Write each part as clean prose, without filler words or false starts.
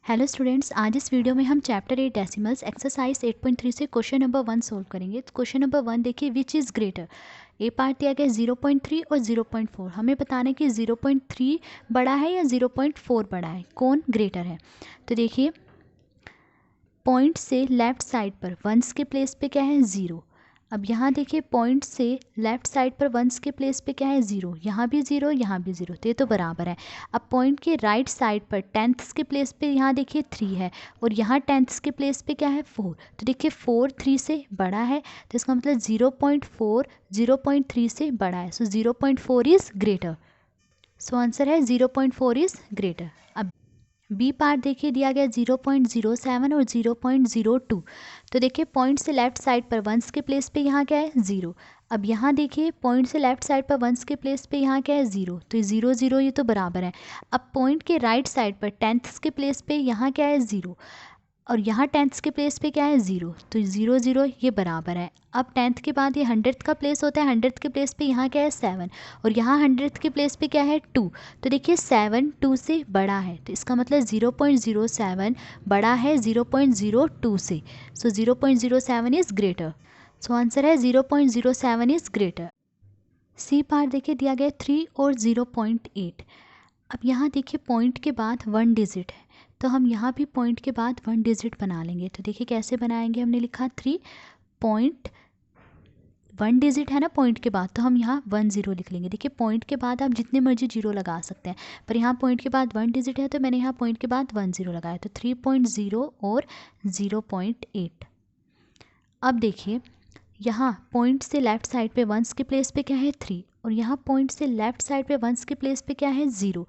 Hello students, आज इस video में हम चैप्टर 8 डेसिमल्स एक्सरसाइज 8.3 से क्वेश्चन नंबर 1 सोल्व करेंगे। तो क्वेश्चन नंबर 1 देखिए, which is greater. A part दिया गया 0.3 और 0.4। हमें बताना है कि 0.3 बड़ा है या 0.4 बड़ा है, कौन ग्रेटर है। तो देखिए, पॉइंट से लेफ्ट साइड पर वंस के प्लेस पे क्या है, 0। अब यहाँ देखिए, पॉइंट से लेफ्ट साइड पर वंस के प्लेस पे क्या है, 0। यहाँ भी 0, यहाँ भी 0, तो ये तो बराबर है। अब पॉइंट के राइट साइड पर टेंथ्स के प्लेस पे यहाँ देखिए 3 है और यहाँ टेंथ्स के प्लेस पे क्या है, 4। तो देखिए 4 3 से बड़ा है, तो इसका मतलब 0.4 0.3 से बड़ा है। सो 0.4 इज़ ग्रेटर। सो आंसर है 0.4 इज़ ग्रेटर। अब बी पार्ट देखिए, दिया गया 0.07 और 0.02। तो देखिए, पॉइंट से लेफ्ट साइड पर वंस के प्लेस पे यहाँ क्या है, 0। अब यहाँ देखिए, पॉइंट से लेफ्ट साइड पर वंस के प्लेस पे यहाँ क्या है, 0। तो ये 0 0 ये तो बराबर है। अब पॉइंट के राइट साइड पर टेंथ्स के प्लेस पे यहाँ क्या है, 0। और यहाँ टेंथ्स के प्लेस पे क्या है, 0। तो 0 0 ये बराबर है। अब टेंथ के बाद ये 100th का प्लेस होता है, 100th के प्लेस पे यहाँ क्या है, 7। और यहाँ 100th के प्लेस पे क्या है, 2। तो देखिए 7 2 से बड़ा है, तो इसका मतलब 0.07 बड़ा है 0.02 से। सो 0.07 इज़ ग्रेटर। सो आंसर है 0.07 इज़ ग्रेटर। सी पार्ट देखिए, दिया गया 3 और 0.8। अब यहाँ देखिए, पॉइंट के बाद 1 डिजिट है, तो हम यहाँ भी पॉइंट के बाद 1 डिजिट बना लेंगे। तो देखिए कैसे बनाएंगे, हमने लिखा 3 पॉइंट 1 डिजिट है ना पॉइंट के बाद, तो हम यहाँ 1 0 लिख लेंगे। देखिए पॉइंट के बाद आप जितने मर्जी जीरो लगा सकते हैं, पर यहाँ पॉइंट के बाद 1 डिजिट है, तो मैंने यहाँ पॉइंट के बाद 1 0 लगाया। तो 3.0 और 0.8। अब देखिए, यहाँ पॉइंट से लेफ्ट साइड पे वंस के प्लेस पे क्या है, 3। और यहाँ पॉइंट से लेफ्ट साइड पे वंस के प्लेस पे क्या है, 0।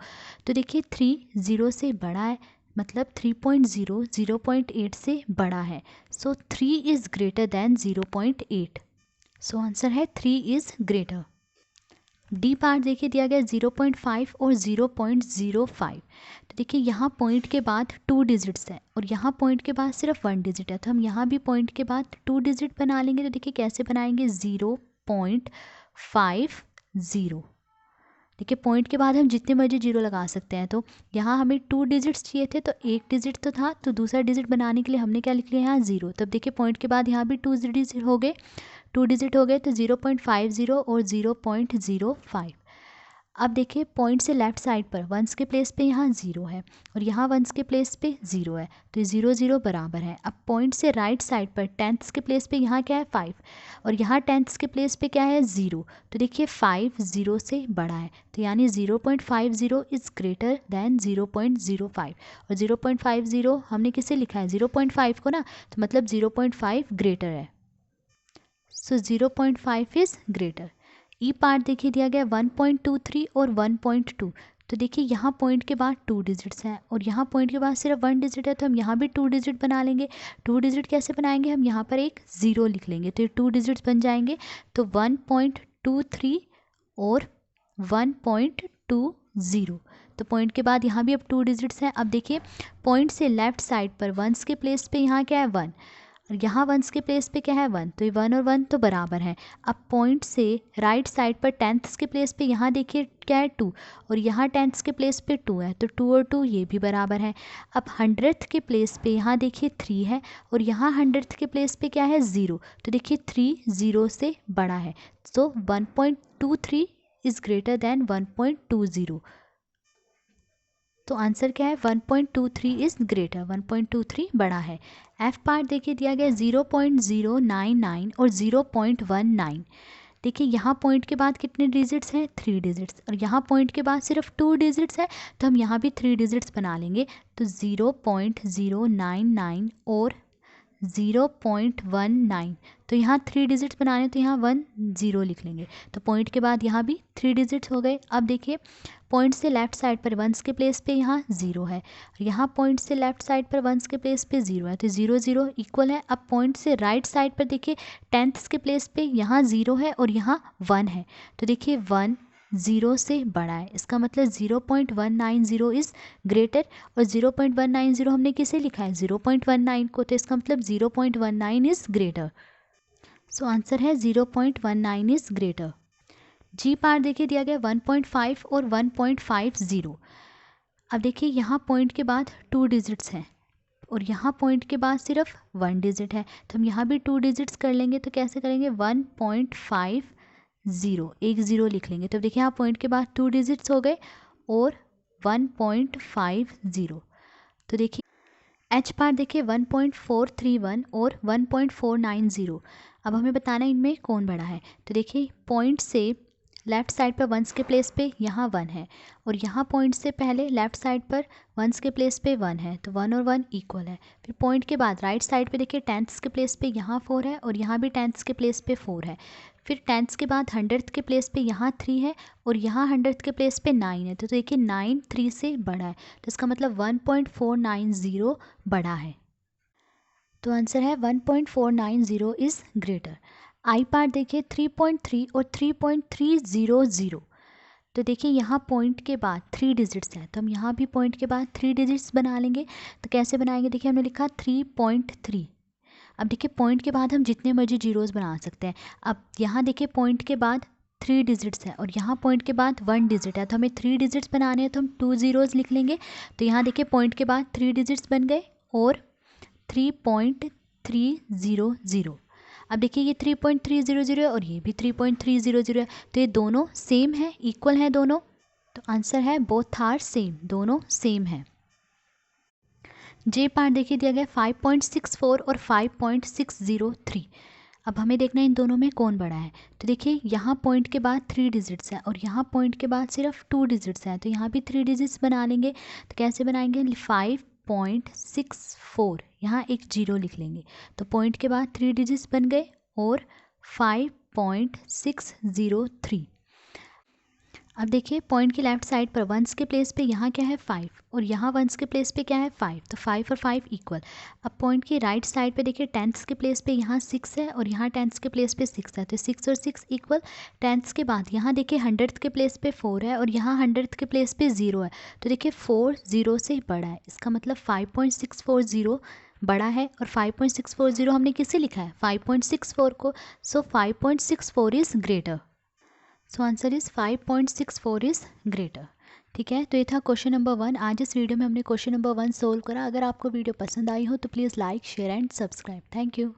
तो देखिए 3 0 से बड़ा है, मतलब 3.0 0.8 से बड़ा है। सो 3 is greater than 0.8। So answer है 3 इज़ ग्रेटर। डी पार्ट देखिए, दिया गया 0.5 और 0.05। तो देखिए यहाँ पॉइंट के बाद 2 डिजिट्स है और यहाँ पॉइंट के बाद सिर्फ 1 डिजिट है, तो हम यहाँ भी पॉइंट के बाद 2 डिजिट बना लेंगे। तो देखिए कैसे बनाएंगे, 0.50। देखिए पॉइंट के बाद हम जितने मर्जी जीरो लगा सकते हैं। तो यहाँ हमें 2 डिजिट्स चाहिए थे, तो एक डिजिट तो था, तो दूसरा डिजिट बनाने के लिए हमने क्या लिख लिया, यहाँ 0। तब देखिए पॉइंट के बाद यहाँ भी 2 डिजिट हो गए, 2 डिजिट हो गए, तो 0.50 और 0.05। अब देखिए, पॉइंट से लेफ्ट साइड पर वंस के प्लेस पे यहाँ 0 है और यहाँ वंस के प्लेस पे 0 है, तो ये 0 0 बराबर है। अब पॉइंट से राइट साइड पर टेंथ्स के प्लेस पे यहाँ क्या है, 5। और यहाँ टेंथ्स के प्लेस पे क्या है, 0। तो देखिए 5 0 से बड़ा है, तो यानी 0.50 इज़ ग्रेटर दैन 0.05। और 0.50 हमने किसे लिखा है, 0.5 को ना, तो मतलब 0.5 ग्रेटर है। सो 0.5 इज़ ग्रेटर। ई पार्ट देखिए, दिया गया 1.23 और 1.2। तो देखिए यहाँ पॉइंट के बाद 2 डिजिट्स हैं और यहाँ पॉइंट के बाद सिर्फ 1 डिजिट है, तो हम यहाँ भी 2 डिजिट बना लेंगे। 2 डिजिट कैसे बनाएंगे, हम यहाँ पर एक 0 लिख लेंगे, तो ये 2 डिजिट्स बन जाएंगे। तो 1.23 और 1.20। तो पॉइंट के बाद यहाँ भी अब 2 डिजिट्स हैं। अब देखिए, पॉइंट से लेफ्ट साइड पर वंस के प्लेस पे यहाँ क्या है, 1। और यहाँ वंस के प्लेस पे क्या है, 1। तो ये 1 और 1 तो बराबर है। अब पॉइंट से राइट साइड पर टेंथ्स के प्लेस पे यहाँ देखिए क्या है, 2। और यहाँ टेंथ्स के प्लेस पे 2 है, तो 2 और 2 ये भी बराबर है। अब 100th के प्लेस पे यहाँ देखिए 3 है और यहाँ 100th के प्लेस पे क्या है, 0। तो देखिए 3 0 से बड़ा है, सो 1.23 इज़ ग्रेटर दैन 1.20। तो आंसर क्या है, 1.23 इज़ ग्रेटर, 1.23 बड़ा है। एफ पार्ट देखिए, दिया गया 0.099 और 0.19। देखिए यहाँ पॉइंट के बाद कितने डिजिट्स हैं, 3 डिजिट्स, और यहाँ पॉइंट के बाद सिर्फ 2 डिजिट्स है, तो हम यहाँ भी 3 डिजिट्स बना लेंगे। तो 0.099 और 0.19। तो यहाँ 3 डिजिट्स बनाने, तो यहाँ 1 0 लिख लेंगे। तो पॉइंट के बाद यहाँ भी 3 डिजिट्स हो गए। अब देखिए, पॉइंट से लेफ्ट साइड पर वंस के प्लेस पे यहाँ 0 है, यहाँ पॉइंट से लेफ्ट साइड पर वंस के प्लेस पे 0 है, तो 0 0 इक्वल है। अब पॉइंट से राइट साइड पर देखिए, टेंथ्स के प्लेस पे यहाँ 0 है और यहाँ 1 है, तो देखिए 1 0 से बड़ा है, इसका मतलब 0.190 इज़ ग्रेटर। और 0.190 हमने किसे लिखा है, 0.19 को, तो इसका मतलब 0.19 इज़ ग्रेटर। सो आंसर है 0.19 इज़ ग्रेटर। जी पार्ट देखिए, दिया गया 1.5 और 1.50। अब देखिए यहाँ पॉइंट के बाद 2 डिजिट्स हैं और यहाँ पॉइंट के बाद सिर्फ 1 डिजिट है, तो हम यहाँ भी 2 डिजिट्स कर लेंगे। तो कैसे करेंगे, 1.50 एक ज़ीरो लिख लेंगे। तो देखिए यहाँ पॉइंट के बाद 2 डिजिट्स हो गए और 1.50। तो देखिए एच पार्ट देखिए 1.431 और 1.490। अब हमें बताना है इनमें कौन बड़ा है। तो देखिए पॉइंट से लेफ़्ट साइड पर वंस के प्लेस पे यहाँ 1 है और यहाँ पॉइंट से पहले लेफ़्ट साइड पर वंस के प्लेस पे 1 है, तो 1 और 1 इक्वल है। फिर पॉइंट के बाद राइट साइड पे देखिए टेंथ्स के प्लेस पे यहाँ 4 है और यहाँ भी टेंथ्स के प्लेस पे 4 है। फिर टेंथ्स के बाद 100th के प्लेस पे यहाँ 3 है और यहाँ 100th के प्लेस पे 9 है, तो देखिए 9 3 से बड़ा है, तो इसका मतलब 1.490 बड़ा है। तो आंसर है 1.490 इज़ ग्रेटर। आई पार्ट देखिए 3.3 और 3.300। तो देखिए यहाँ पॉइंट के बाद 3 डिजिट्स हैं, तो हम यहाँ भी पॉइंट के बाद 3 डिजिट्स बना लेंगे। तो कैसे बनाएंगे, देखिए हमने लिखा 3.3। अब देखिए पॉइंट के बाद हम जितने मर्जी जीरोज़ बना सकते हैं। अब यहाँ देखिए पॉइंट के बाद 3 डिजिट्स हैं और यहाँ पॉइंट के बाद 1 डिजिट है, तो हमें 3 डिजिट्स बनाने हैं, तो हम 2 ज़ीरोज़ लिख लेंगे। तो यहाँ देखिए पॉइंट के बाद 3 डिजिट्स बन गए और 3.300। अब देखिए ये 3.300 है और ये भी 3.300 है, तो ये दोनों सेम है, इक्वल है दोनों। तो आंसर है बोथ आर सेम, दोनों सेम है। जे पार्ट देखिए दिया गया 5.64 और 5.603। अब हमें देखना है इन दोनों में कौन बड़ा है। तो देखिए यहाँ पॉइंट के बाद 3 डिजिट्स हैं और यहाँ पॉइंट के बाद सिर्फ 2 डिजिट्स हैं, तो यहाँ भी 3 डिजिट्स बना लेंगे। तो कैसे बनाएंगे, 5.64 यहाँ एक जीरो लिख लेंगे, तो पॉइंट के बाद 3 डिजिट्स बन गए और 5.603। अब देखिए पॉइंट की लेफ्ट साइड पर वंस के प्लेस पे यहाँ क्या है 5 और यहाँ वंस के प्लेस पे क्या है 5, तो 5 और 5 इक्वल। अब पॉइंट की राइट साइड पे देखिए टेंथ्स के प्लेस पे यहाँ 6 है और यहाँ टेंथ्स के प्लेस पे 6 है, तो 6 और 6 इक्वल। टेंथ्स के बाद यहाँ देखिए 100th के प्लेस पे 4 है और यहाँ 100th के प्लेस पे 0 है, तो देखिए 4 0 से बड़ा है, इसका मतलब 5.640 बड़ा है। और 5.640 हमने किसे लिखा है, 5.64 को, सो 5.64 is greater. So answer is 5.64 is greater. ठीक है, तो ये था क्वेश्चन नंबर 1। आज इस वीडियो में हमने क्वेश्चन नंबर 1 सोल्व करा। अगर आपको वीडियो पसंद आई हो तो please like share and subscribe. Thank you.